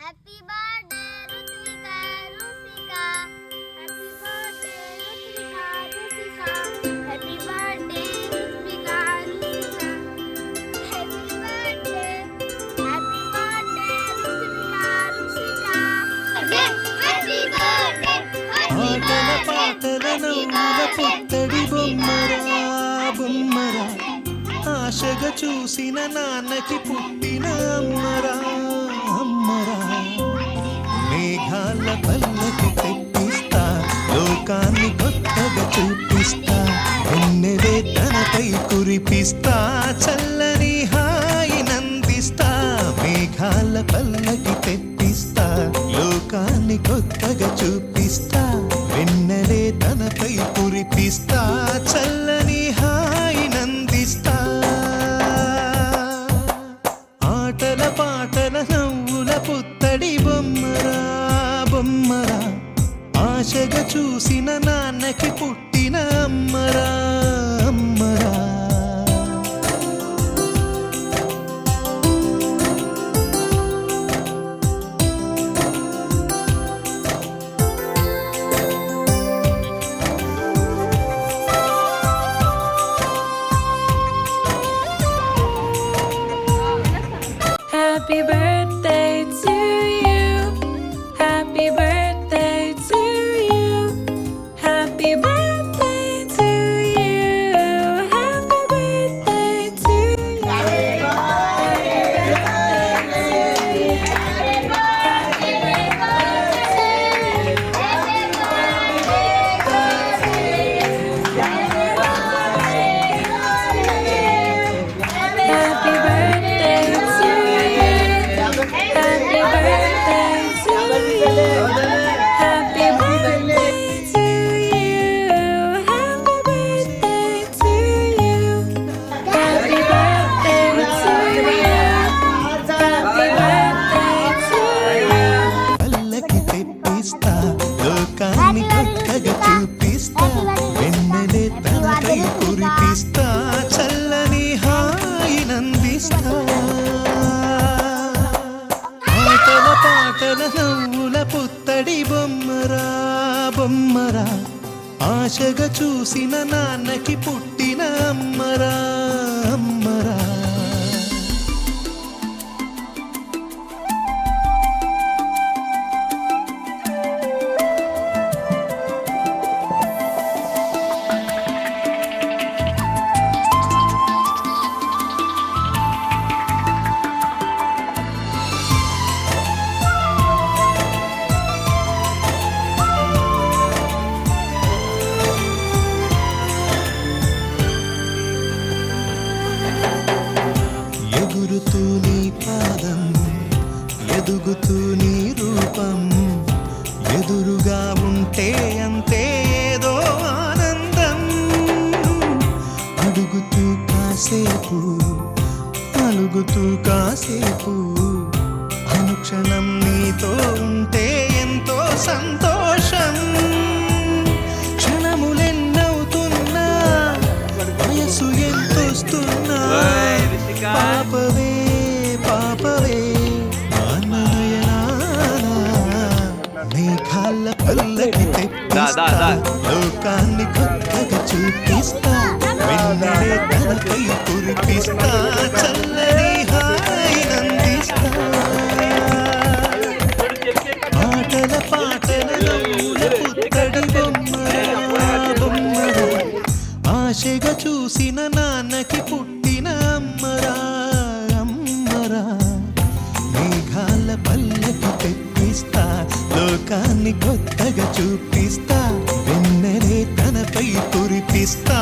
Happy birthday Ruthvika Rusika happy birthday Ruthvika Rusika happy birthday Ruthvika Rusika happy birthday Ruthvika Rusika happy birthday ఆటల పాటల నవ్వుల పుత్తడి బొమ్మరా బొమ్మరా ఆశగా చూసిన నాన్నకి పుట్టిన అమ్మరా అమ్మరా మేఘాల పల్లకి తెప్పిస్తా లోకాన్ని కొత్తగా చూపిస్తా వెన్నెలే తనపై కురిపిస్తా చల్లని హాయి నందిస్తా మేఘాల పల్లకి తెప్పిస్తా లోకాన్ని కొత్తగా చూపిస్తా వెన్నెలే తనపై కురిపిస్తా చల్లని హాయి నందిస్తా ఆటల పాటల నవ్వుల పుత్తడి బొమ్మరా బొమ్మరా ఆశగా చూసిన నాన్నకి పుట్టిన అమ్మరా అమ్మరా Happy birthday to you. Happy birthday to you. Happy birthday to you. Happy birthday to you. Happy birthday to you. Happy birthday to you. Happy birthday to you. Happy birthday to you. Happy birthday to you. Happy birthday to you. పల్లకి తెప్పిస్తా లోకాన్ని కొత్తగా చూపిస్తా వెన్నెలే తనపై కురిపిస్తా చల్లని హాయి నందిస్తా ఆటల పాటల నవ్వుల పుత్తడి బొమ్మరా బొమ్మరా ఆశగా చూసిన నాన్నకి పుట్టిన అమ్మరా అమ్మరా ఎగురుతూ నీ పాదం ఎదుగుతూ నీ రూపం ఎదురుగా ఉంటే అంతే ఏదో ఆనందం అడుగుతూ కాసేపు అలుగుతూ కాసేపు అనుక్షణం నీతో ఉంటే ఎంతో సంతోషం క్షణములెన్నవుతున్నా వయసు ఎంతొస్తున్నా పాపవే పాపవే మేఘాల పల్లకి తెప్పిస్తా లోకాన్ని కొత్తగా చూపిస్తా వెన్నెలే తనపై కురిపిస్తా చల్లని హాయి నందిస్తా ఆటల పాటల నవ్వుల పుత్తడి బొమ్మరా బొమ్మరా ఆశగా చూసిన నాన్నకి పుట్టిన అమ్మరా అమ్మరా మేఘాల పల్లకి తెప్పిస్తా లోకాన్ని కొత్తగా చూపిస్తా వెన్నెలే తనపై కురిపిస్తా